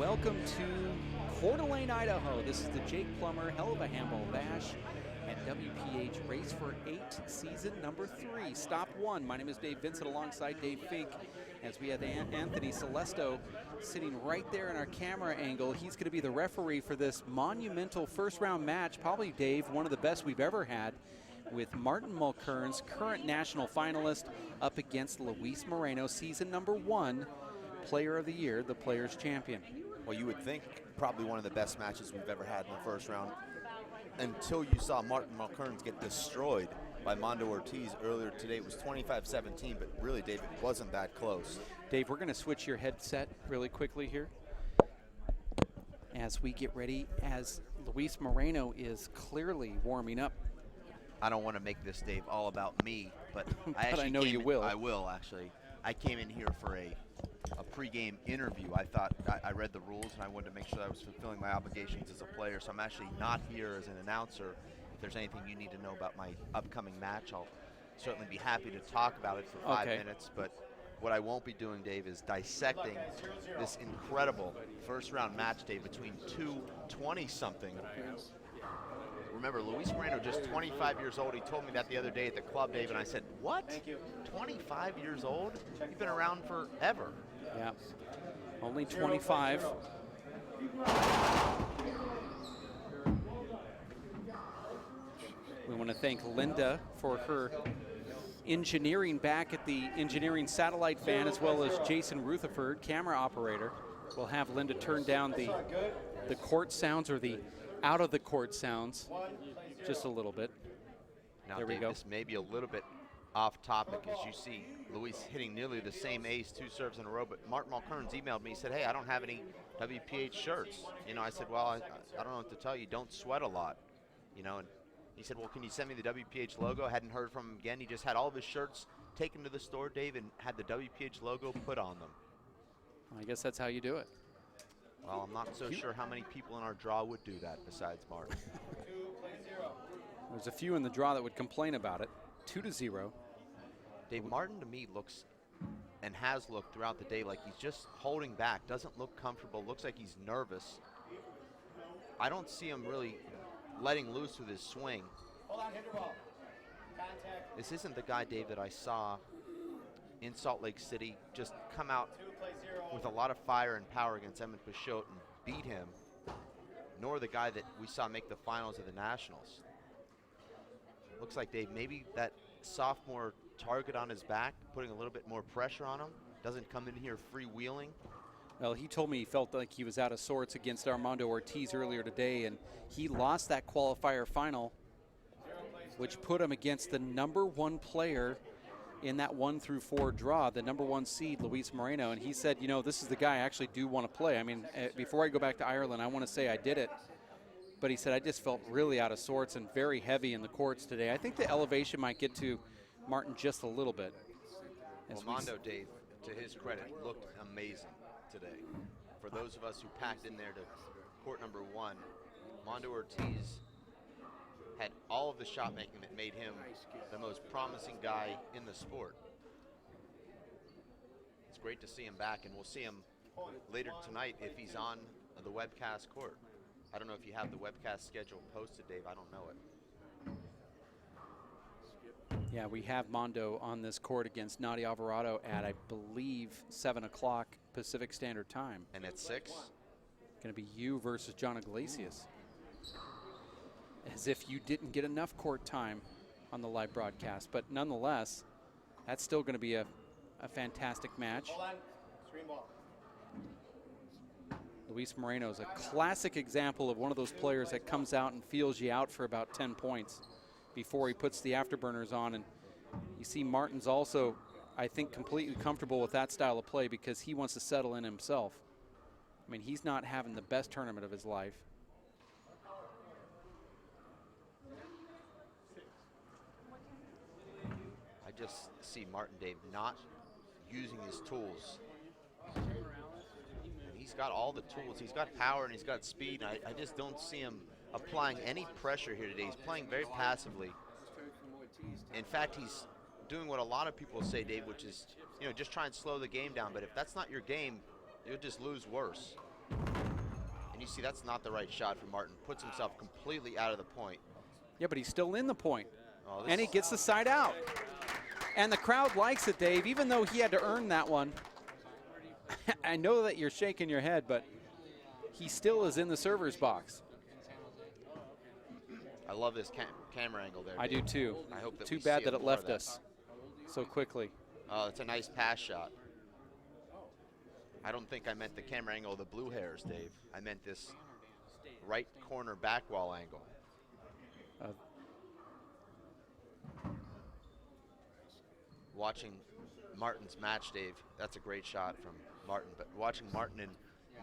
welcome to Coeur d'Alene, Idaho. This is the Jake Plummer Helluva Handball Bash at WPH Race for 8, season number 3, stop 1. My name is Dave Vincent alongside Dave Fink, as we have Anthony Celesto sitting right there in our camera angle. He's going to be the referee for this monumental first round match, probably, Dave, one of the best we've ever had, with Martin Mulkerrins, current national finalist, up against Luis Moreno, season number 1, player of the year, the players champion. Well, you would think probably one of the best matches we've ever had in the first round, until you saw Martin Mulkerrins get destroyed by Mondo Ortiz earlier today. It was 25-17, but really, Dave, it wasn't that close. Dave, we're going to switch your headset really quickly here as we get ready, as Luis Moreno is clearly warming up. I don't want to make this, Dave, all about me, but I know you will. I will, actually. I came in here for a pregame interview. I thought I read the rules, and I wanted to make sure I was fulfilling my obligations as a player, so I'm actually not here as an announcer. If there's anything you need to know about my upcoming match, I'll certainly be happy to talk about it for 5 minutes, but what I won't be doing, Dave, is dissecting this incredible first-round match, Dave, between two 20-something. Remember, Luis Moreno, just 25 years old. He told me that the other day at the club, Dave, and I said, what? 25 years old? You've been around forever. Yeah, only 25. We want to thank Linda for her engineering back at the Engineering Satellite Fan, as well as Jason Rutherford, camera operator. We'll have Linda turn down the court sounds, or the out of the court sounds, just a little bit. Now, there Dave, we go. This may be a little bit off topic, as you see Luis hitting nearly the same ace, 2 serves in a row, but Martin Mulkerrins emailed me. He said, hey, I don't have any WPH shirts. You know, I said, well, I don't know what to tell you. Don't sweat a lot. You know, and he said, well, can you send me the WPH logo? I hadn't heard from him again. He just had all of his shirts taken to the store, Dave, and had the WPH logo put on them. I guess that's how you do it. Well, I'm not so sure how many people in our draw would do that besides Martin. There's a few in the draw that would complain about it. 2-0. Dave, Martin to me looks and has looked throughout the day like he's just holding back, doesn't look comfortable, looks like he's nervous. I don't see him really letting loose with his swing. Hold on, hit your ball. Contact. This isn't the guy, Dave, that I saw in Salt Lake City just come out with a lot of fire and power against Emmett Peugeot and beat him, nor the guy that we saw make the finals of the Nationals. Looks like, Dave, maybe that sophomore target on his back, putting a little bit more pressure on him, doesn't come in here freewheeling. Well, he told me he felt like he was out of sorts against Armando Ortiz earlier today, and he lost that qualifier final, which put him against the #1 player in that 1-4 draw, the #1 seed, Luis Moreno. And he said, you know, this is the guy I actually do want to play. I mean, before I go back to Ireland, I want to say I did it. But he said, I just felt really out of sorts and very heavy in the courts today. I think the elevation might get to Martin just a little bit. Well, Mondo, Dave, to his credit, looked amazing today. For those of us who packed in there to court #1, Mondo Ortiz had all of the shot making that made him the most promising guy in the sport. It's great to see him back, and we'll see him later tonight if he's on the webcast court. I don't know if you have the webcast schedule posted, Dave. I don't know it. Yeah, we have Mondo on this court against Nadia Alvarado at, I believe, 7 o'clock Pacific Standard Time. And at 6? Going to be you versus John Iglesias. As if you didn't get enough court time on the live broadcast. But nonetheless, that's still going to be a fantastic match. Hold on. Screen ball. Luis Moreno is a classic example of one of those players that comes out and feels you out for about 10 points before he puts the afterburners on. And you see Martin's also, I think, completely comfortable with that style of play because he wants to settle in himself. I mean, he's not having the best tournament of his life. I just see Martin, Dave, not using his tools. He's got all the tools. He's got power and he's got speed. I just don't see him applying any pressure here today. He's playing very passively. In fact, he's doing what a lot of people say, Dave, which is, you know, just try and slow the game down. But if that's not your game, you'll just lose worse. And you see that's not the right shot for Martin. Puts himself completely out of the point. Yeah, but he's still in the point. Oh, And he gets the side out. And the crowd likes it, Dave, even though he had to earn that one. I know that you're shaking your head, but he still is in the server's box. I love this camera angle there. I Dave. do too. I hope that Too we bad see that it more of left us so quickly. Oh, it's a nice pass shot. I don't think I meant the camera angle of the blue hairs, Dave. I meant this right corner back wall angle. Watching Martin's match, Dave, that's a great shot from Martin. But watching Martin and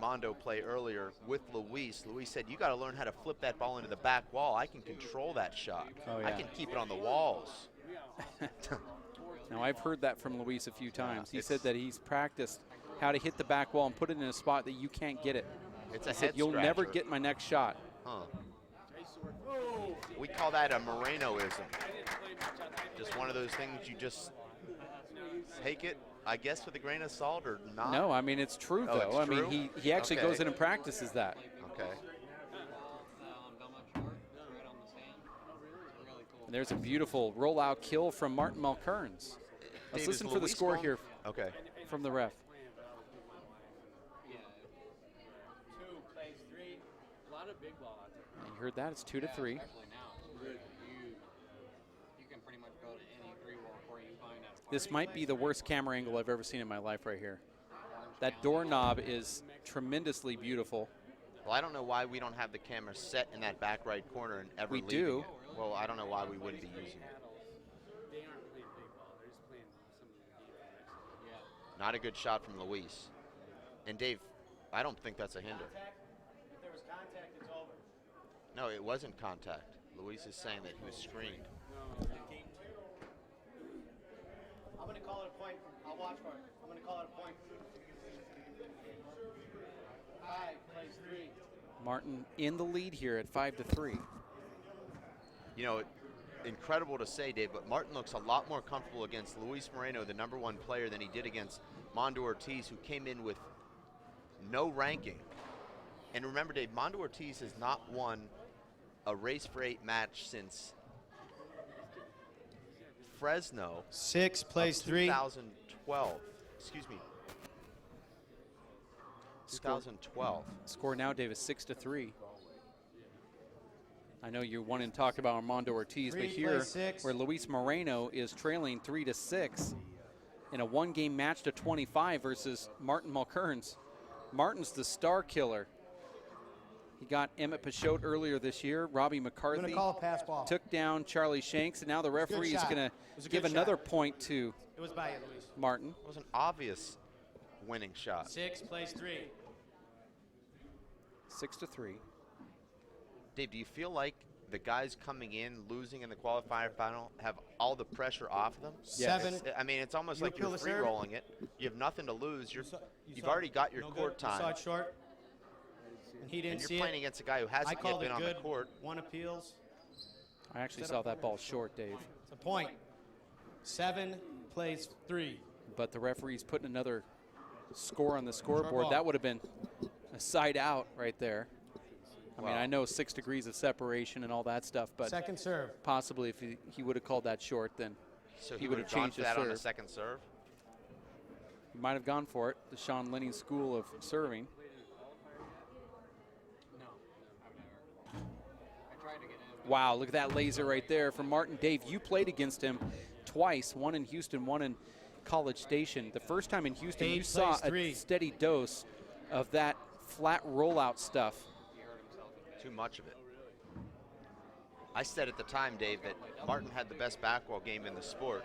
Mondo play earlier with Luis said, you got to learn how to flip that ball into the back wall. I can control that shot. Oh, yeah. I can keep it on the walls. Now, I've heard that from Luis a few times. He said that he's practiced how to hit the back wall and put it in a spot that you can't get it. It's He a said, head you'll scratcher. never get my next shot. Huh. We call that a Moreno-ism. Just one of those things you just take it, I guess, with a grain of salt or not. No, I mean, it's true, Oh, though. it's true? I mean, he actually Okay. goes in and practices that. Okay. And there's a beautiful rollout kill from Martin Mulkerrins. Let's Dave, listen is for the Luis score going- here Okay. from the ref. 2 plays 3. A lot of big ball out there. You heard that? It's 2-3. Especially now. You can pretty much go to any 3-wall where you find that. This might be the worst camera angle I've ever seen in my life right here. That doorknob is tremendously beautiful. Well, I don't know why we don't have the camera set in that back right corner and ever We leaving do. it. Well, I don't know why we wouldn't be using it. They aren't playing big ball. They're just playing some of the defense. Yeah. Not a good shot from Luis. And Dave, I don't think that's a hinder. Contact. If there was contact, it's over. No, it wasn't contact. Luis is saying that he was screened. I'm going to call it a point. I'll watch for it. I'm going to call it a point. 5 plays 3. Martin in the lead here at 5-3. You know, incredible to say, Dave, but Martin looks a lot more comfortable against Luis Moreno, the #1 player, than he did against Mondo Ortiz, who came in with no ranking. And remember, Dave, Mondo Ortiz has not won a race for 8 match since Fresno 6 of plays 3. 2012. Excuse me. 2012. Score now, Davis, 6-3. I know you wanted to talk about Armando Ortiz, but 3 here, plays 6. where Luis Moreno is trailing 3-6 in a one-game match to 25 versus Martin Mulkerrins. Martin's the star killer. He got Emmett Peixote earlier this year. Robbie I'm McCarthy going to call a pass ball. took down Charlie Shanks, and now the referee is shot. going It to was a give good another shot. point to It was by you, Luis. Martin. It was an obvious winning shot. 6 plays 3. 6-3. Dave, do you feel like the guys coming in, losing in the qualifier final, have all the pressure off of them? Yes. 7. I mean, it's almost You like you're appeal the serve? free-rolling it. You have nothing to lose. You've saw- already got your no court good. You saw time, it short. And he didn't and see you're playing it. against a guy who I hasn't yet called been it on the good. court. 1 appeals. I actually saw that ball short, Dave. It's a point. 7 plays 3. But the referee's putting another score on the scoreboard. ball. That would have been a side out right there. I mean, Wow. I know 6 degrees of separation and all that stuff, but Second serve. possibly if he would have called that short, then So He he would would have have gone changed for his that on a serve. second serve. he might have gone for it. The Sean Linney School of Serving. No, I've never. I tried to get in. Wow, look at that laser right there from Martin. Dave, you played against him twice, one in Houston, one in College Station. The first time in Houston, you 8 saw plays 3. a steady dose of that flat rollout stuff. Too much of it. I said at the time, Dave, that Martin had the best backwall game in the sport.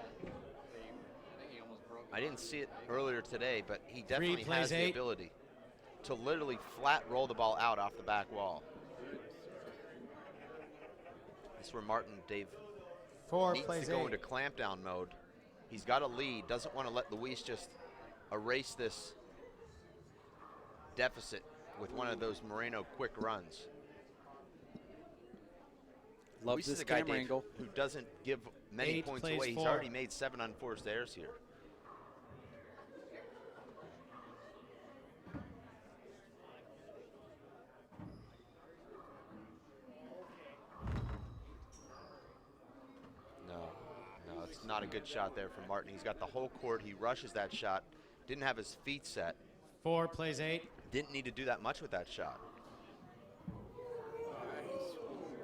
I didn't see it earlier today, but he definitely plays has the 8. ability to literally flat roll the ball out off the back wall. That's where Martin, Dave, 4 needs plays to go 8. into clampdown mode. He's got a lead, doesn't want to let Luis just erase this deficit with one of those Moreno quick runs. Love Luis this is a guy, camera Dave, angle. who doesn't give many 8 points plays away. He's 4. already made 7 unforced errors here. not a good shot there from Martin. He's got the whole court. He rushes that shot. Didn't have his feet set. 4 plays 8. Didn't need to do that much with that shot.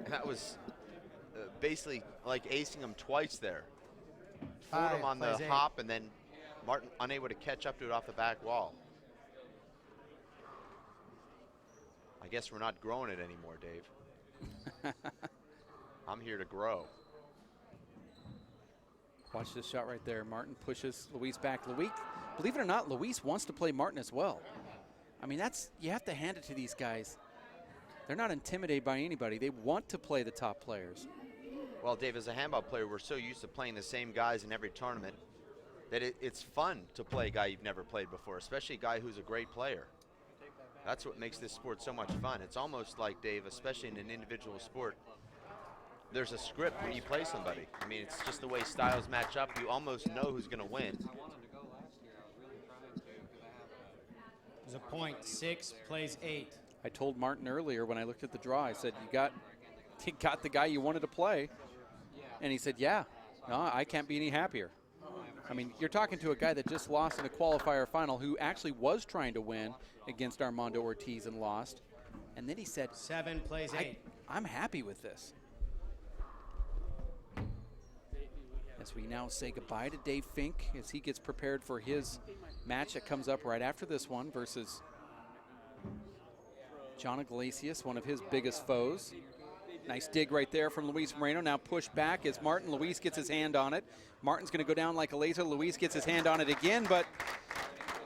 And that was basically like acing him twice there. Fooled him on the hop, and then Martin unable to catch up to it off the back wall. I guess we're not growing it anymore, Dave. I'm here to grow. Watch this shot right there. Martin pushes Luis back. Luis, believe it or not, Luis wants to play Martin as well. I mean, you have to hand it to these guys. They're not intimidated by anybody. They want to play the top players. Well, Dave, as a handball player, we're so used to playing the same guys in every tournament that it's fun to play a guy you've never played before, especially a guy who's a great player. That's what makes this sport so much fun. It's almost like, Dave, especially in an individual sport, there's a script when you play somebody. I mean, it's just the way styles match up. You almost know who's going to win. There's a point. 6 plays 8. I told Martin earlier when I looked at the draw, I said, you got the guy you wanted to play. And he said, yeah, no, I can't be any happier. I mean, you're talking to a guy that just lost in a qualifier final who actually was trying to win against Armando Ortiz and lost. And then he said, 7 plays 8. I'm happy with this. As we now say goodbye to Dave Fink as he gets prepared for his match that comes up right after this one versus John Iglesias, one of his biggest foes. Nice dig right there from Luis Moreno. Now pushed back as Martin. Luis gets his hand on it. Martin's going to go down like a laser. Luis gets his hand on it again, but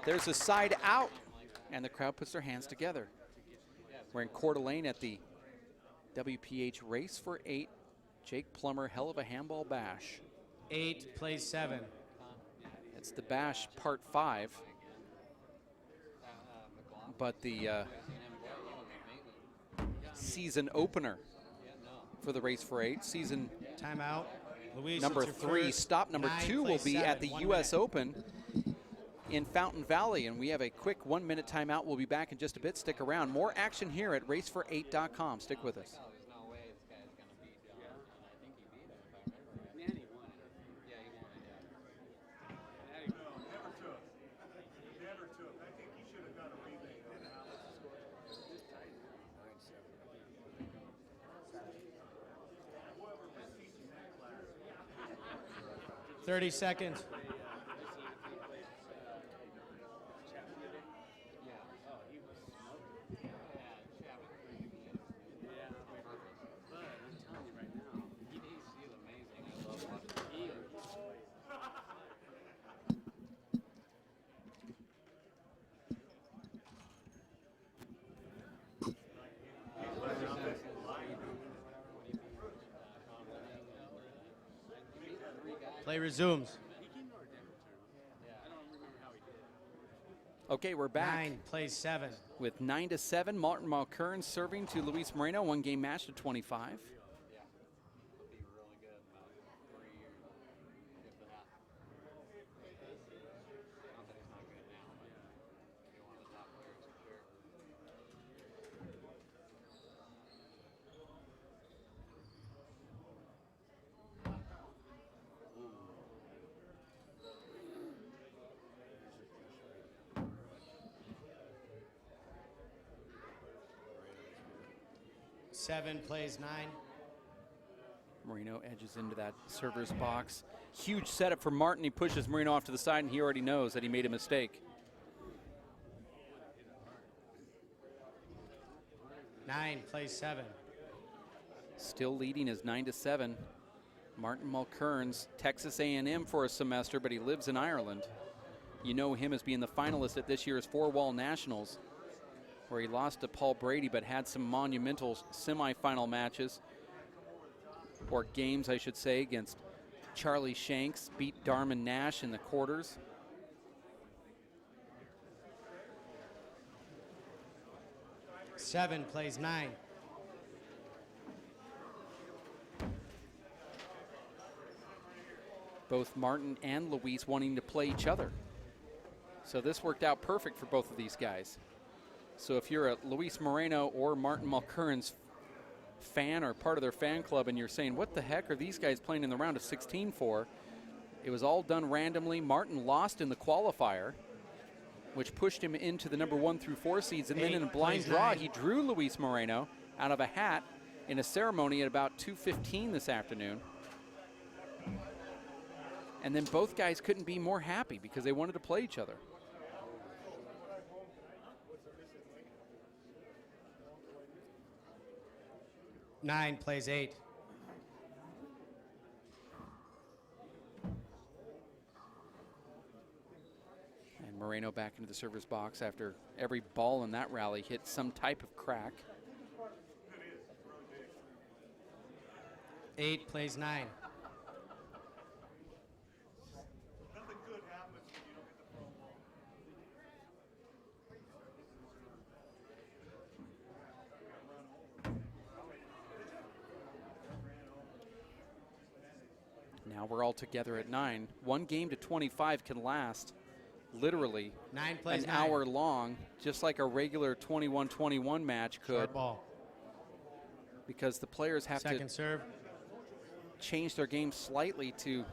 there's a side out, and the crowd puts their hands together. We're in Coeur d'Alene at the WPH Race for 8 Jake Plummer Helluva Handball Bash. 8 plays 7. It's the Bash Part 5, but the season opener for the Race for 8. Season Timeout. Luis, number 3. Stop number 2 will be at the U.S. Open in Fountain Valley, and we have a quick 1-minute timeout. We'll be back in just a bit. Stick around. More action here at racefor8.com. Stick with us. Thirty seconds. Play resumes. Okay, we're back. 9 plays 7. With 9-7, Martin Mulkerrins serving to Luis Moreno. 1-game match to 25. Seven plays 9. Moreno edges into that server's box. Huge setup for Martin. He pushes Moreno off to the side, and he already knows that he made a mistake. 9 plays 7. Still leading is 9-7. Martin Mulkerrins, Texas A&M for a semester, but he lives in Ireland. You know him as being the finalist at this year's Four-Wall Nationals, where he lost to Paul Brady but had some monumental semifinal matches, or games I should say, against Charlie Shanks, beat Darman Nash in the quarters. Seven plays 9. Both Martin and Luis wanting to play each other. So this worked out perfect for both of these guys. So if you're a Luis Moreno or Martin Mulkerrins fan or part of their fan club and you're saying, what the heck are these guys playing in the round of 16 for? It was all done randomly. Martin lost in the qualifier, which pushed him into the number 1 through 4 seeds. And then in a blind draw, he drew Luis Moreno out of a hat in a ceremony at about 2:15 this afternoon. And then both guys couldn't be more happy because they wanted to play each other. Nine plays 8. And Moreno back into the server's box after every ball in that rally hit some type of crack. 8 plays 9. Now we're all together at 9. 1 game to 25 can last literally 9 plays an 9. hour long, just like a regular 21-21 match could. Short ball. Because the players have Second to serve. change their game slightly to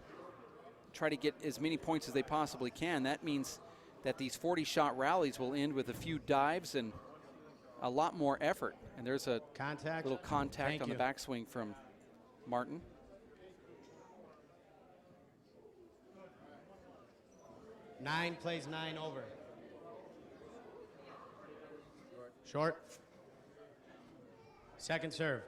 try to get as many points as they possibly can. That means that these 40-shot rallies will end with a few dives and a lot more effort. And there's a Contact. little contact Thank on you. the backswing from Martin. Nine plays 9 over. Short. Second serve.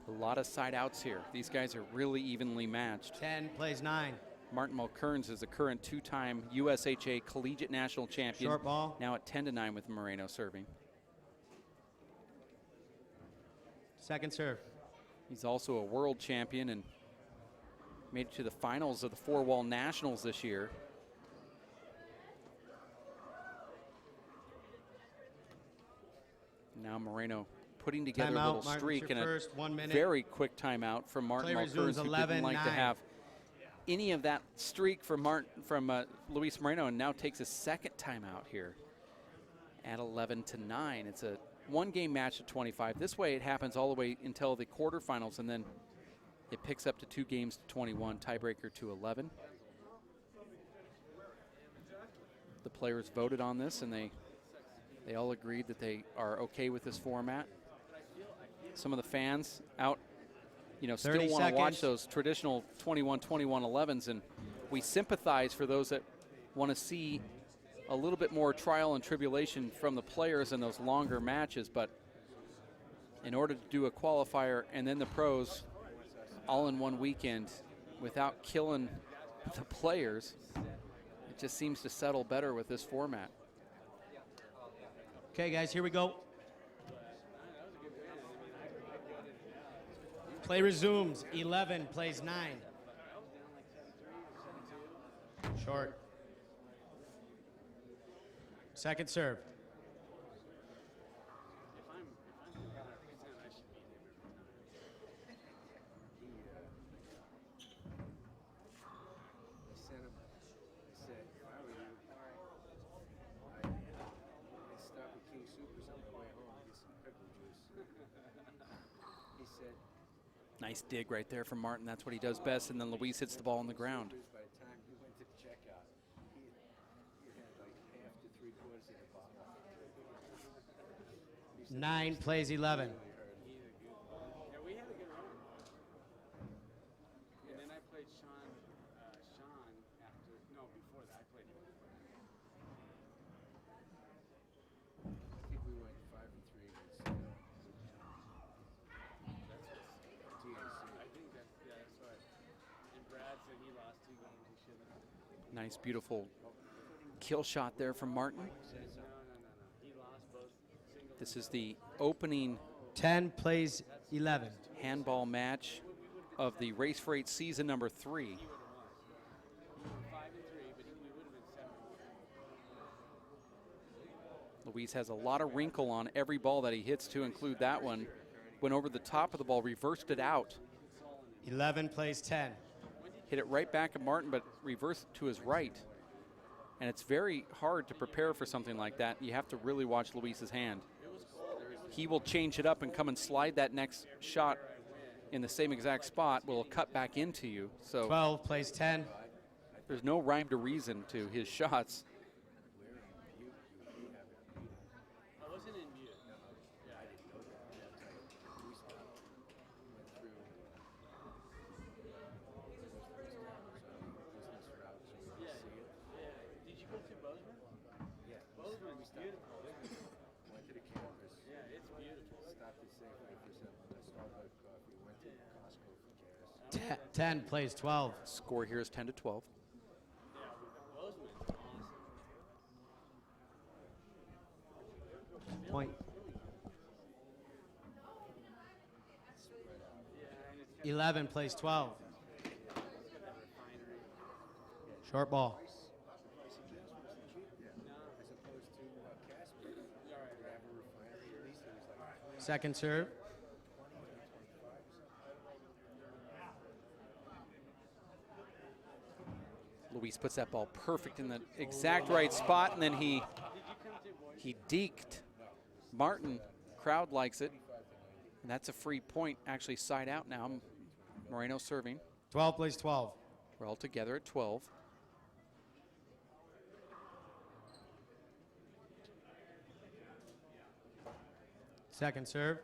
A lot of side outs here. These guys are really evenly matched. 10 plays 9. Martin Mulkerrins is the current 2-time USHA Collegiate National Champion. Short ball. Now at 10-9 with Moreno serving. Second serve. He's also a world champion and made it to the finals of the 4-wall nationals this year. Now Moreno putting together Timeout. a little Martin, streak your and first 1 minute. a very quick timeout from Martin Play resumes Mulkerrins, who didn't like to 11-9. have any of that streak from Luis Moreno, and now takes a second timeout here at 11-9. It's a 1-game match at 25. This way it happens all the way until the quarterfinals, and then it picks up to 2 games to 21, tiebreaker to 11. The players voted on this, and they all agreed that they are okay with this format. Some of the fans out, still 30 want to watch seconds. those traditional 21-11s, and we sympathize for those that want to see a little bit more trial and tribulation from the players in those longer matches. But in order to do a qualifier and then the pros all in one weekend without killing the players, it just seems to settle better with this format. Okay, guys, here we go. Play resumes. 11 plays 9. Short. Second serve. If I'm 100%, I should beat him every time. He sent him. He said, if I were you, I'd stop at King Soopers on the way home and get some pickle juice. He said, Nice dig right there from Martin. That's what he does best, and then Luis hits the ball on the ground. by the time he went to checkout, he had like half to 3/4 of the bottle. He said, 9 plays 11. Yeah, we had a good run. And then I played Sean after, before that. I played him before that. I think we went 5-3 against TAC. I think that's right. And Brad said he lost 2 games. He shouldn't have. Nice, beautiful kill shot there from Martin. No. He lost both singles. This is the opening 10 plays 11. handball match of the Race for 8 season number 3. 5-3, but we would have been 7. Luis has a lot of wrinkle on every ball that he hits, to include that one. Went over the top of the ball, reversed it out. 11 plays 10. When did hit it right back at Martin, but reversed to his right. And it's very hard to prepare for something like that. You have to really watch Luis's hand. He will change it up and come and slide that next shot in the same exact spot. Will cut back into you. So 12 plays 10. there's no rhyme to reason to his shots. I wasn't in mute. Yeah. Did you go to Bozeman? Yeah. Bozeman's beautiful. Went to the campus. Yeah, it's beautiful. Stopped at Safeway for some Starbucks coffee. Went to Costco for gas. 10 plays 12. Score here is 10 to 12. Yeah, Bozeman's awesome. Point. Yeah, and it's got 11 plays 12. that refinery. Short ball. As opposed to Casper. All right. They have a refinery. At least it was like Second serve. 25. Luis puts that ball perfect in the exact right spot, and then he deked Martin. Crowd likes it. And that's a free point, actually side out now. Moreno serving. 12 plays 12. We're all together at 12. Second serve.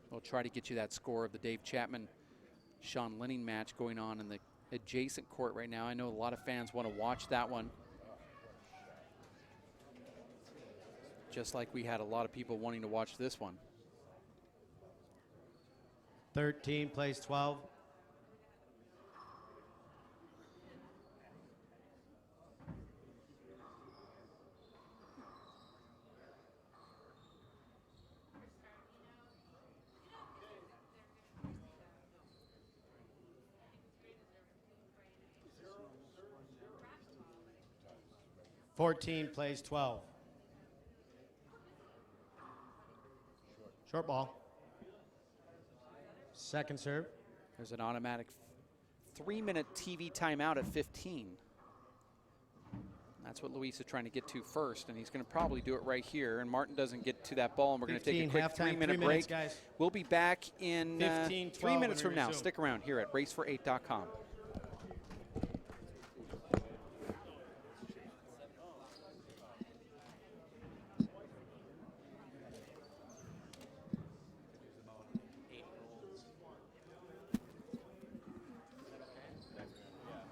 We'll try to get you that score of the Dave Chapman Sean Lenning match going on in the adjacent court right now. I know a lot of fans want to watch that one. Just like we had a lot of people wanting to watch this one. 13 plays 12. Fourteen plays 12. Short ball. Second serve. There's an automatic 3-minute TV timeout at 15. That's what Luis is trying to get to first, and he's going to probably do it right here. And Martin doesn't get to that ball, and we're going to take a 15, quick halftime, 3-minute 3 break. minutes, guys. We'll be back in 15, 3 12 minutes when from we now. resume. Stick around here at racefor8.com.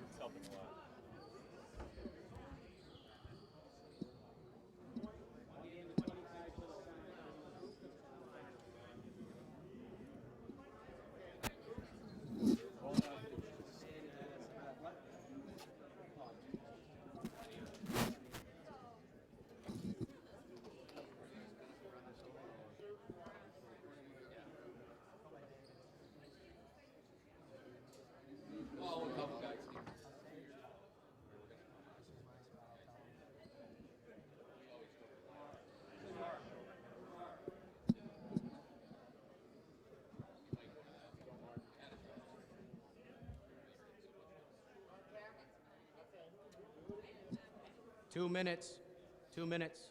It's helping a lot. 2 minutes. 2 minutes.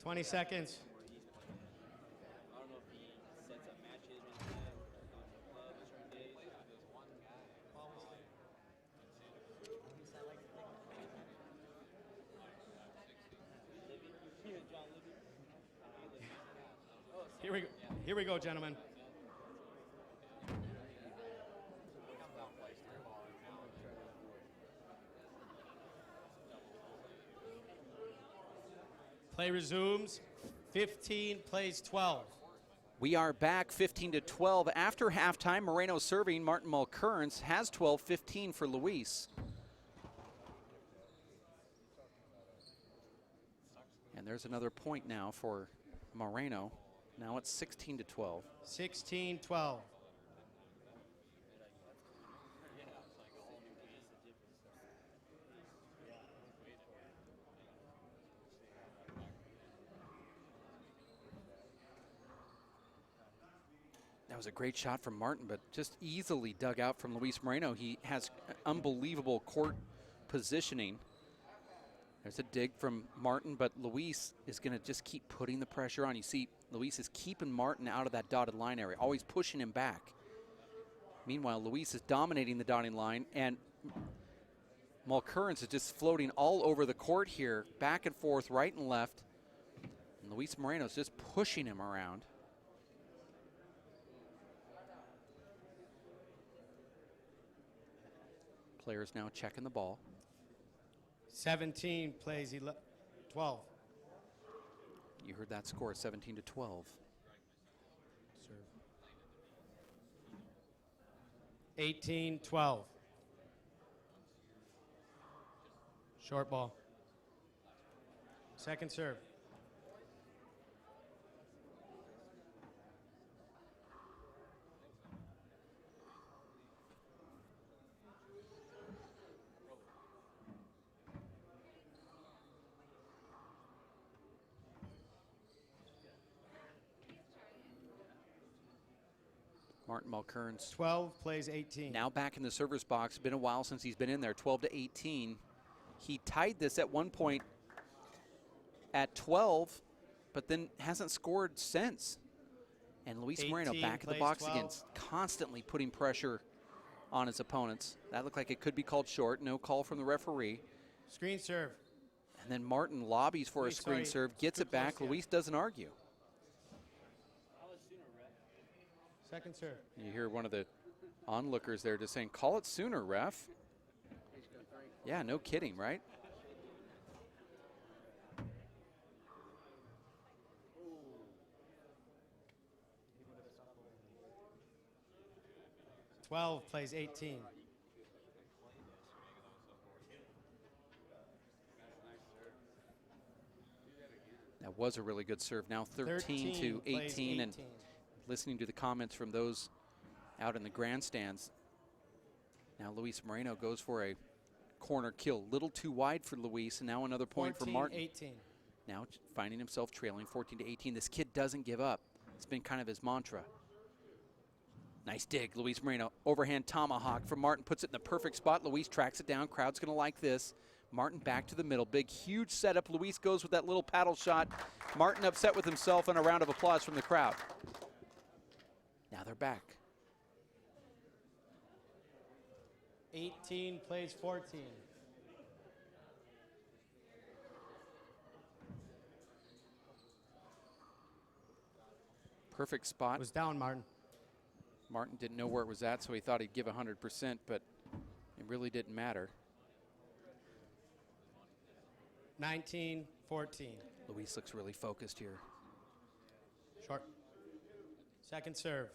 20 seconds. I don't know if he sets up matches when he's at club certain days. There's one guy. John Libby. Here we go, gentlemen. Play resumes. 15 plays 12. We are back 15-12 after halftime. Moreno serving. Martin Mulkerrins has 12-15 for Luis. And there's another point now for Moreno. Now it's 16-12. 16-12. That was a great shot from Martin, but just easily dug out from Luis Moreno. He has unbelievable court positioning. There's a dig from Martin, but Luis is going to just keep putting the pressure on. You see, Luis is keeping Martin out of that dotted line area, always pushing him back. Meanwhile, Luis is dominating the dotting line, and Mulkerrins is just floating all over the court here, back and forth, right and left. And Luis Moreno is just pushing him around. Players now checking the ball. 17 plays 12. You heard that score, 17-12. Serve. 18-12. Short ball. Second serve. Martin Mulkerrins 12 plays 18. now back in the server's box. Been a while since he's been in there, 12-18. He tied this at one point at 12, but then hasn't scored since. And Luis Moreno back in the box 12. again, constantly putting pressure on his opponents. That looked like it could be called short. No call from the referee. Screen serve. And then Martin lobbies for a Wait, screen sorry. serve, gets Too it back. close, yeah. Luis doesn't argue. Second serve. You hear one of the onlookers there just saying, call it sooner, ref. Yeah, no kidding, right? Twelve plays 18. That was a really good serve. Now 13 plays to 18. And listening to the comments from those out in the grandstands. Now Luis Moreno goes for a corner kill. Little too wide for Luis, and now another point for Martin. 18. Now finding himself trailing 14-18. This kid doesn't give up. It's been kind of his mantra. Nice dig, Luis Moreno. Overhand tomahawk from Martin, puts it in the perfect spot. Luis tracks it down. Crowd's going to like this. Martin back to the middle. Big, huge setup. Luis goes with that little paddle shot. Martin upset with himself, and a round of applause from the crowd. Now they're back. 18 plays 14. Perfect spot. Was down, Martin. Martin didn't know where it was at, so he thought he'd give 100%, but it really didn't matter. 19-14. Luis looks really focused here. Short. Second serve.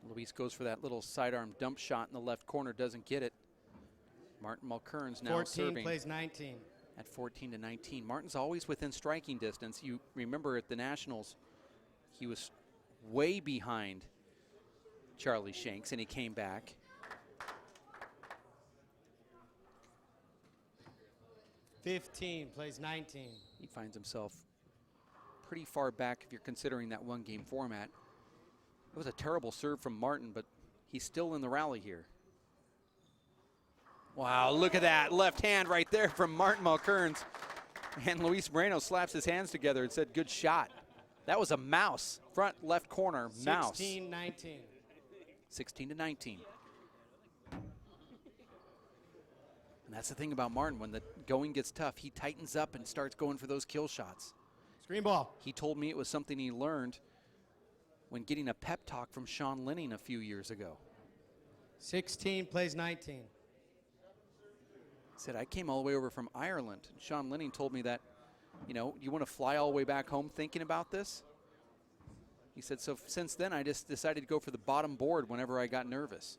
Luis goes for that little sidearm dump shot in the left corner, doesn't get it. Martin Mulkerrins now 14 serving plays 19. at 14-19. Martin's always within striking distance. You remember at the Nationals, he was way behind Charlie Shanks, and he came back. Fifteen plays 19. He finds himself pretty far back if you're considering that one-game format. It was a terrible serve from Martin, but he's still in the rally here. Wow, look at that left hand right there from Martin Mulkerrins. And Luis Moreno slaps his hands together and said, good shot. That was a mouse, front left corner, mouse. 16-19. 16-19. And that's the thing about Martin. When the going gets tough, he tightens up and starts going for those kill shots. Screen ball. He told me it was something he learned when getting a pep talk from Sean Linning a few years ago. 16 plays 19. He said, I came all the way over from Ireland. And Sean Linning told me that, you know, you want to fly all the way back home thinking about this? He said, so since then, I just decided to go for the bottom board whenever I got nervous.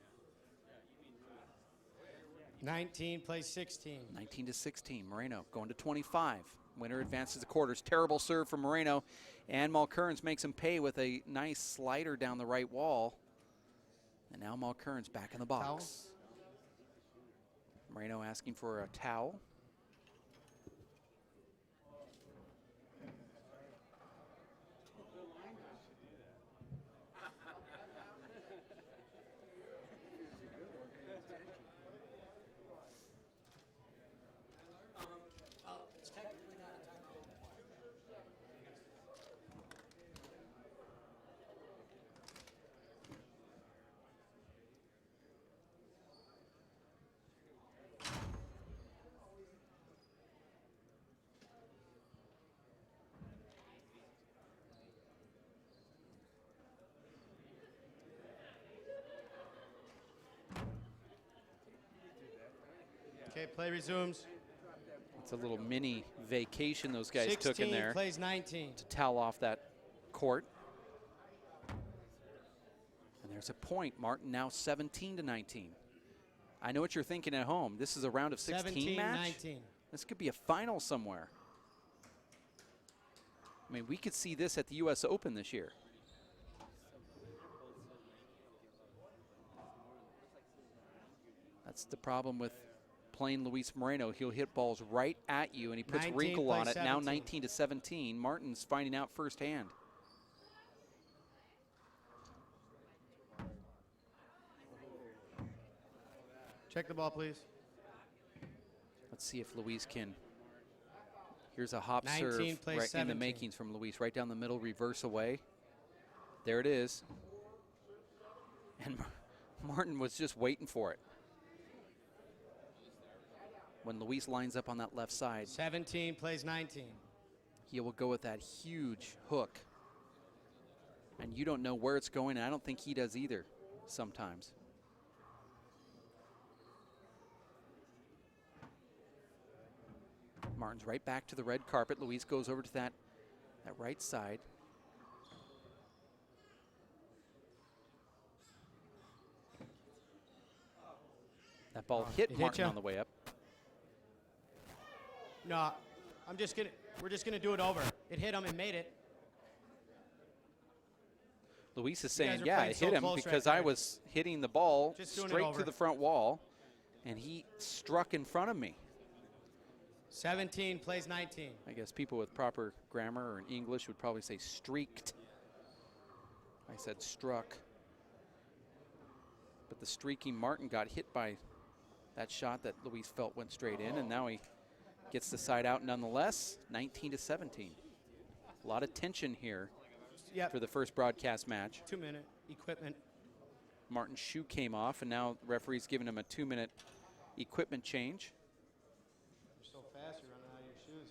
19 plays 16. 19-16. Moreno going to 25. Winner advances the quarters. Terrible serve from Moreno. And Mulkerrins makes him pay with a nice slider down the right wall. And now Mulkerrins back in the box. Towel. Moreno asking for a towel. Okay, play resumes. It's a little mini vacation those guys 16 took in there plays 19. to towel off that court. And there's a point. Martin now 17-19. I know what you're thinking at home. This is a round of 16 match. 17-19. This could be a final somewhere. I mean, we could see this at the U.S. Open this year. That's the problem with playing Luis Moreno. He'll hit balls right at you, and he puts 19 wrinkle on it. plays Now 17. 19-17. Martin's finding out firsthand. Check the ball, please. Let's see if Luis can. Here's a hop 19 serve plays right in the 17. makings from Luis. Right down the middle, reverse away. There it is. And Martin was just waiting for it. When Luis lines up on that left side, 17 plays 19. he will go with that huge hook. And you don't know where it's going, and I don't think he does either sometimes. Martin's right back to the red carpet. Luis goes over to that right side. That ball hit It hit Martin ya? on the way up. No, we're just gonna do it over. It hit him and made it. Luis is You guys saying, are yeah, playing it so hit him close because right I there. was hitting the ball Just doing it straight over. to the front wall, and he struck in front of me. 17 plays 19. I guess people with proper grammar or in English would probably say streaked. I said struck. But the streaking Martin got hit by that shot that Luis felt went straight in, and now he gets the side out nonetheless. 19-17. A lot of tension here Yep. for the first broadcast match. 2-minute equipment. Martin's shoe came off, and now the referee's giving him a 2-minute equipment change. You're so fast, you're running out of your shoes.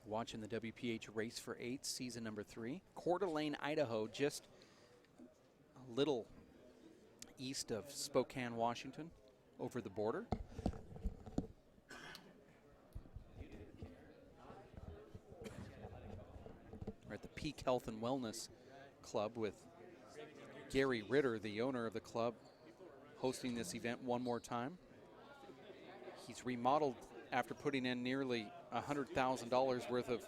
Watching the WPH Race for 8, season number 3. Coeur d'Alene, Idaho, just a little east of Spokane, Washington, over the border. We're at the Peak Health and Wellness Club with Gary Ritter, the owner of the club, hosting this event one more time. He's remodeled after putting in nearly $100,000 worth of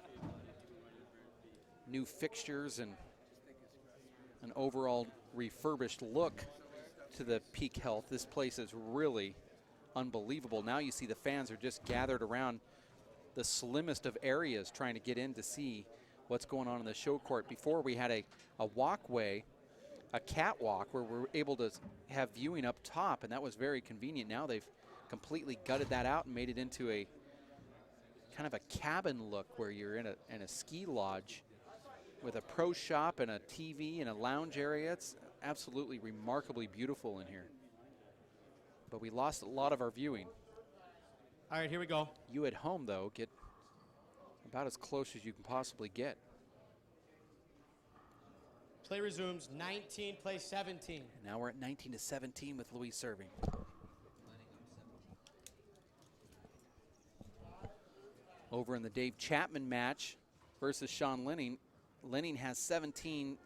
new fixtures and an overall refurbished look to the Peak Health. This place is really unbelievable. Now you see the fans are just gathered around the slimmest of areas trying to get in to see what's going on in the show court. Before we had a walkway, a catwalk where we're able to have viewing up top, and that was very convenient. Now they've completely gutted that out and made it into a kind of a cabin look where you're in a ski lodge with a pro shop and a TV and a lounge area. It's absolutely remarkably beautiful in here. But we lost a lot of our viewing. All right, here we go. You at home, though, get about as close as you can possibly get. Play resumes. 19 plays 17. And now we're at 19-17 with Luis serving. Over in the Dave Chapman match versus Sean Lenning. Lenning has 17.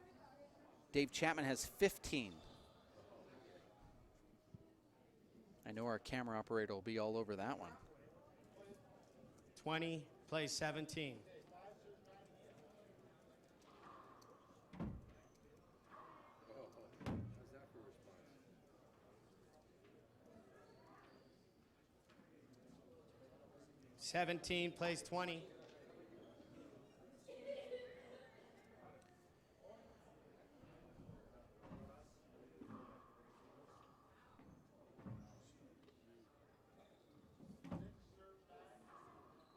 Dave Chapman has 15. I know our camera operator will be all over that one. 20 plays 17. How's that for a response? 17 plays 20.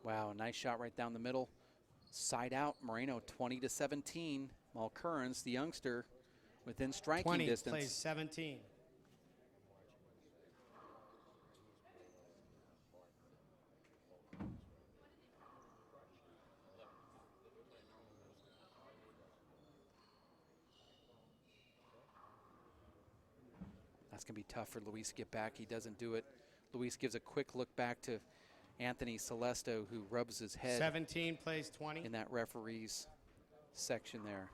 Wow, nice shot right down the middle. Side out, Moreno 20-17. Mulkerrins, the youngster, within striking 20 distance. plays 17. That's going to be tough for Luis to get back. He doesn't do it. Luis gives a quick look back to Anthony Celesto, who rubs his head 17 plays 20. in that referee's section there.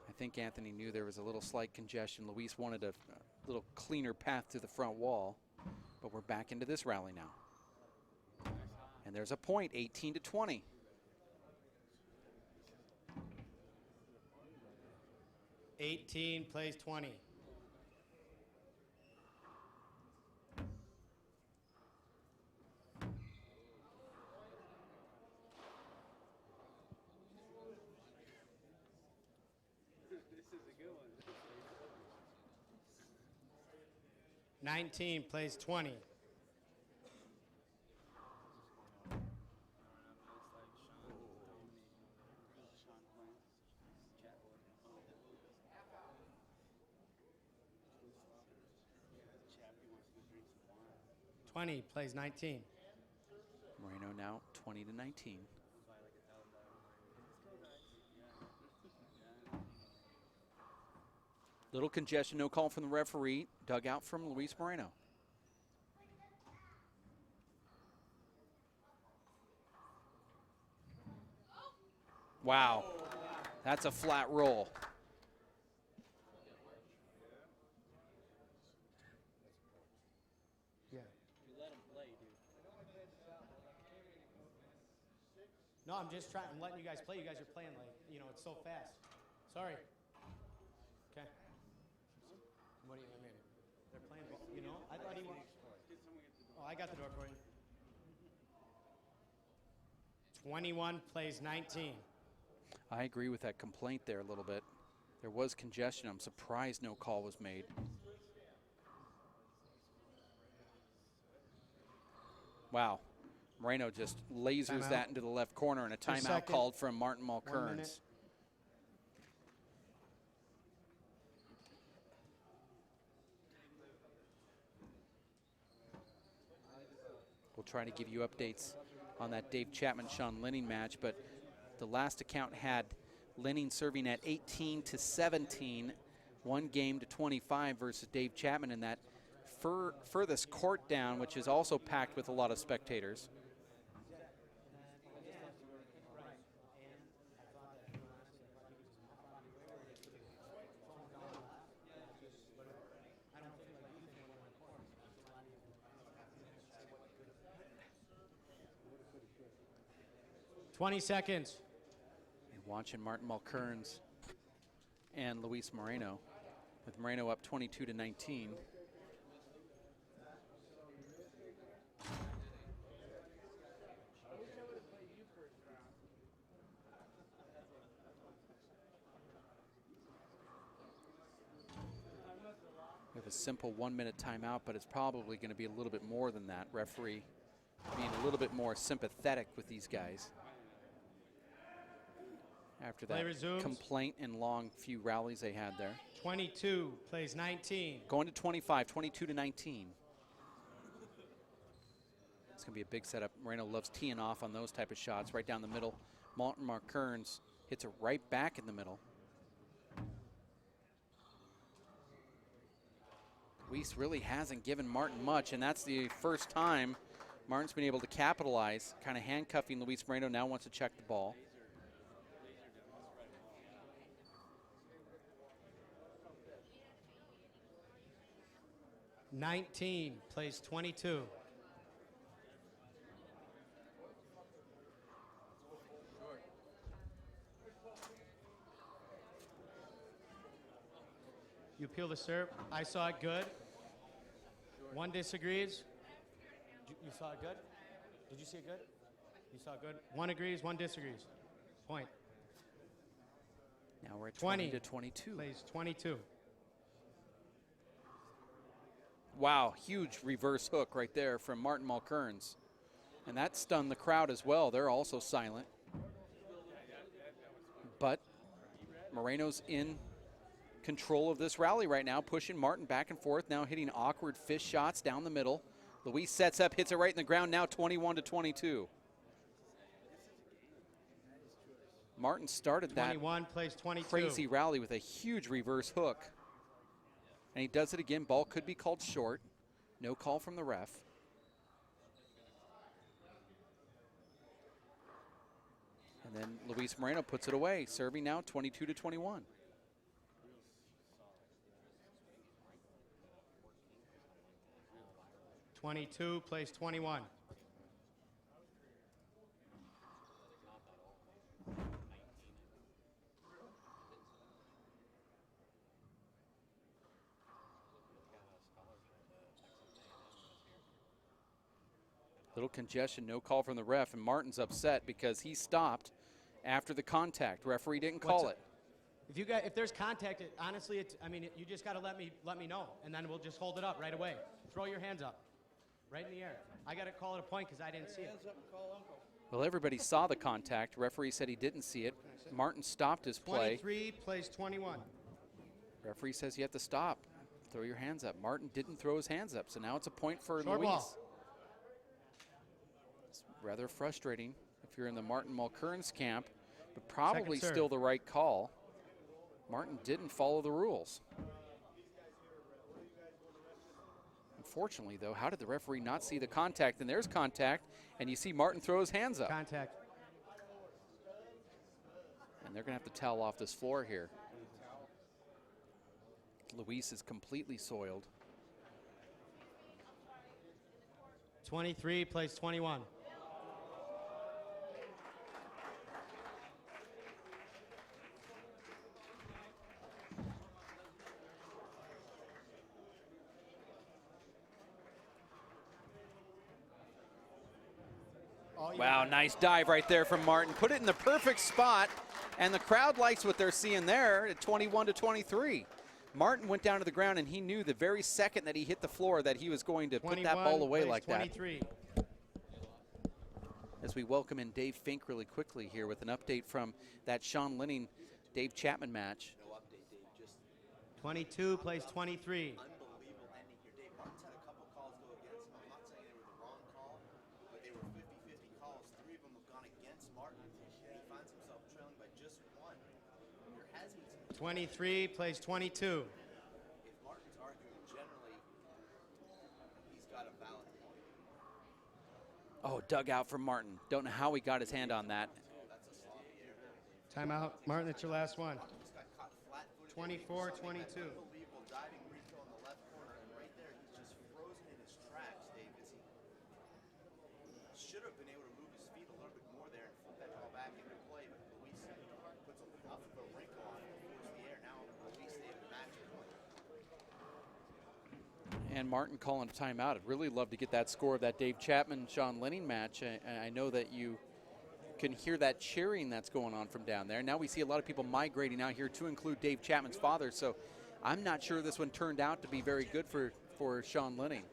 I think Anthony knew there was a little slight congestion. Luis wanted a little cleaner path to the front wall, but we're back into this rally now. And there's a point, 18-20. Eighteen plays 20. This is a good one. 19 plays 20. Sean playing. Chat board. Chappie wants to go drink some wine. 20 plays 19. Moreno now 20-19. Little congestion, no call from the referee. Dug out from Luis Moreno. Wow, that's a flat roll. Yeah. You let him play, dude. No, I'm just trying. I'm letting you guys play. You guys are playing like, it's so fast. Sorry. Okay. What do you mean? They're playing, I thought he wanted. Oh, I got the door for you. 21 plays 19. I agree with that complaint there a little bit. There was congestion. I'm surprised no call was made. Wow. Moreno just lasers Timeout. that into the left corner, and a timeout second. called from Martin 1 Mulkerrins. minute. We'll try to give you updates on that Dave Chapman-Sean Lenning match, but the last account had Lenning serving at 18-17, 1 game to 25 versus Dave Chapman in that furthest court down, which is also packed with a lot of spectators. Twenty seconds. And watching Martin Mulkerrins and Luis Moreno, with Moreno up 22-19. We have a simple 1-minute timeout, but it's probably going to be a little bit more than that. Referee being a little bit more sympathetic with these guys after that complaint and long few rallies they had there. 22 plays 19. Going to 25, 22-19. It's going to be a big setup. Moreno loves teeing off on those type of shots right down the middle. Mulkerrins hits it right back in the middle. Luis really hasn't given Martin much, and that's the first time Martin's been able to capitalize, kind of handcuffing Luis Moreno. Now wants to check the ball. $19 plays 22. You appeal the serve. I saw it good. One disagrees. You saw it good? Did you see it good? You saw it good? One agrees, one disagrees. Point. Now we're at 20 20-22. Plays 22. Wow, huge reverse hook right there from Martin Mulkerrins. And that stunned the crowd as well. They're also silent. But Moreno's in control of this rally right now, pushing Martin back and forth, now hitting awkward fish shots down the middle. Luis sets up, hits it right in the ground, now 21-22. Martin started that 21 plays 22. crazy rally with a huge reverse hook. And he does it again. Ball could be called short. No call from the ref. And then Luis Moreno puts it away, serving now 22-21. 22 plays 21. Little congestion, no call from the ref, and Martin's upset because he stopped after the contact. Referee didn't call it. If there's contact, honestly, you just got to let me know, and then we'll just hold it up right away. Throw your hands up, right in the air. I got to call it a point because I didn't see it. Well, everybody saw the contact. Referee said he didn't see it. Martin stopped his play. 23 plays 21. Referee says you have to stop. Throw your hands up. Martin didn't throw his hands up, so now it's a point for Short Luis. ball. Rather frustrating if you're in the Martin Mulkerrins camp, but probably Second serve. still the right call. Martin didn't follow the rules. Unfortunately, though, how did the referee not see the contact? And there's contact, and you see Martin throw his hands up. Contact. And they're going to have to towel off this floor here. Luis is completely soiled. 23 plays 21. Wow, nice dive right there from Martin. Put it in the perfect spot, and the crowd likes what they're seeing there at 21-23. Martin went down to the ground, and he knew the very second that he hit the floor that he was going to put that ball away like 23. that. As we welcome in Dave Fink really quickly here with an update from that Sean Linning-Dave Chapman match. 22 plays 23. Unbelievable ending here. Dave, Martin's had a couple calls go against him. I'm not saying they were the wrong call, but they were 50-50 calls. 3 of them have gone against Martin, and he finds himself trailing by just 1. There has been some 23 plays 22. if Martin's arguing generally, he's got a valid point. Oh, dug out from Martin. Don't know how he got his hand on that. That's a sloppy error. Timeout. Martin, that's your last one. Just got caught flat-footed. 24-22. Unbelievable diving retail in the left corner, and right there, he's just frozen in his tracks, Dave. Should have been able to move his feet a little bit more there and flip that ball back into play, but Luis puts enough of a wrinkle on it to force the air. Now And Martin calling a timeout. I'd really love to get that score of that Dave Chapman-Sean Lenning match. I know that you can hear that cheering that's going on from down there. Now we see a lot of people migrating out here to include Dave Chapman's father, so I'm not sure this one turned out to be very good for Sean Lenning.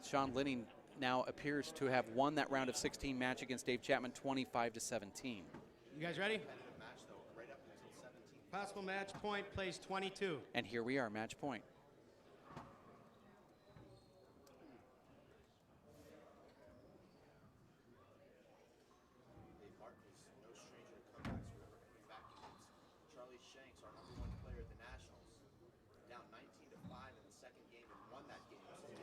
Sean Lenning now appears to have won that round of 16 match against Dave Chapman 25-17. You guys ready? Possible match point, plays 22. And here we are, match point. Dave Martin is no stranger to comebacks. Remember coming back against Charlie Shanks, our #1 player at the Nationals, down 19-5 in the second game and won that game. So Dave,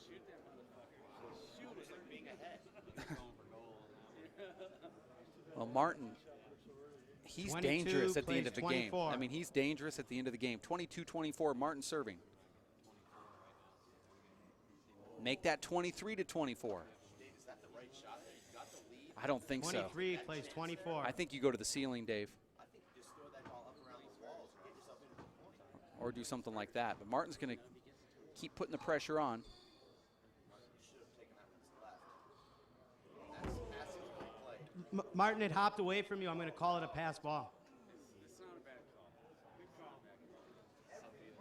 Shoot that motherfucker. Shoot it was like being ahead. Going for goal. Well, Martin, he's 22, dangerous at the end of the 24. game. I mean, he's dangerous at the end of the game. 22-24, Martin serving. Make that 23-24. Dave, is that the right shot there? You got the lead. I don't think so. 23 plays 24. I think you go to the ceiling, Dave, I think you just throw that ball up around the walls and get yourself into the point. or do something like that. But Martin's going to keep putting the pressure on. You should have taken that one to the left. That's passing great play. Martin had hopped away from you. I'm going to call it a pass ball. It's not a bad call. Good call back. Yeah, that's tough.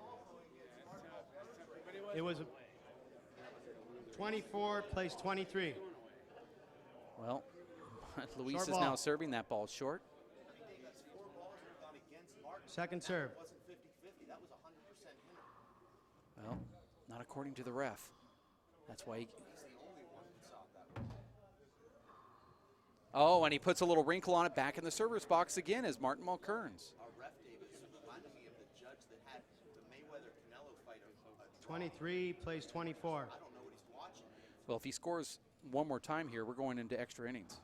But It was 24 plays 23. Well, Luis Short is ball. now serving that ball short. I mean, Dave, that's 4 balls we've gone against Martin. Second serve. It wasn't 50-50. That was 100% him. Well, not according to the ref. That's why he... He's the only one who saw it that way. Oh, and he puts a little wrinkle on it back in the server's box again as Martin Mulkerrins. Our ref, David, reminded me of the judge that had the Mayweather-Canelo fight. 23 plays 24. I don't know what he's watching. Well, if he scores one more time here, we're going into extra innings.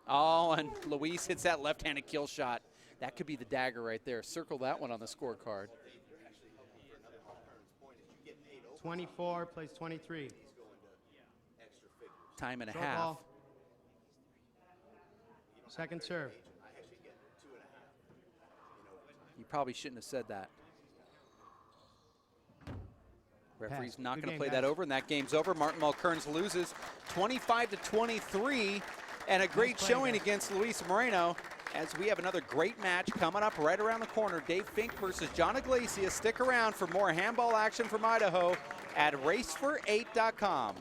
Oh, and Luis hits that left-handed kill shot. That could be the dagger right there. Circle that one on the scorecard. 24 plays 23. Time and a Short half. ball. Second serve. You probably shouldn't have said that. Referee's not Good going to game, play guys. that over, and that game's over. Martin Mulkerrins loses 25-23, and a great play, showing guys. against Luis Moreno as we have another great match coming up right around the corner. Dave Fink versus John Iglesias. Stick around for more handball action from Idaho at racefor8.com.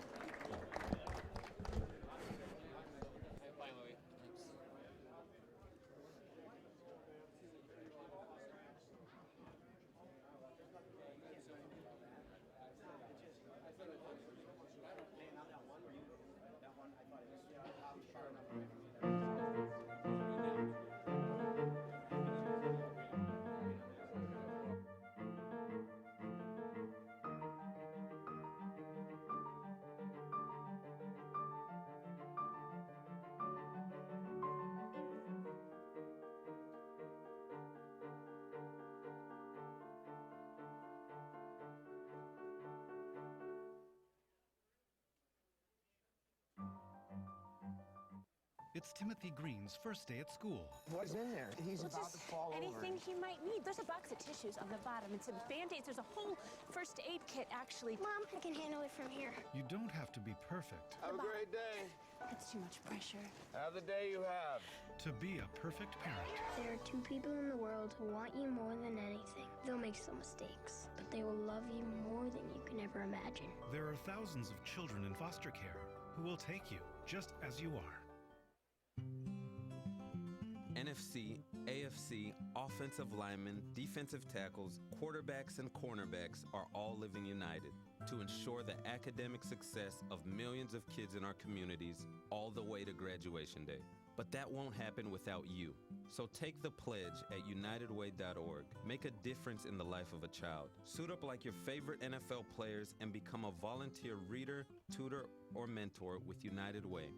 It's Timothy Green's first day at school. What's in there? He's about to fall over. Anything he might need. There's a box of tissues on the bottom and some Band-Aids. There's a whole first aid kit, actually. Mom, I can handle it from here. You don't have to be perfect Have a great day. That's too much pressure. Have the day you have. to be a perfect parent. There are 2 people in the world who want you more than anything. They'll make some mistakes, but they will love you more than you can ever imagine. There are thousands of children in foster care who will take you just as you are. NFC, AFC, offensive linemen, defensive tackles, quarterbacks, and cornerbacks are all living united to ensure the academic success of millions of kids in our communities all the way to graduation day. But that won't happen without you. So take the pledge at unitedway.org. Make a difference in the life of a child. Suit up like your favorite NFL players and become a volunteer reader, tutor, or mentor with United Way.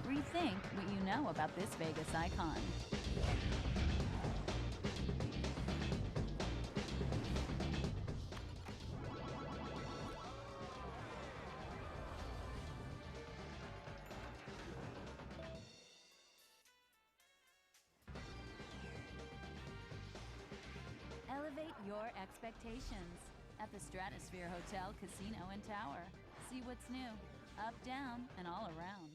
Rethink what you know about this Vegas icon. Elevate your expectations at the Stratosphere Hotel, Casino, and Tower. See what's new, up, down, and all around.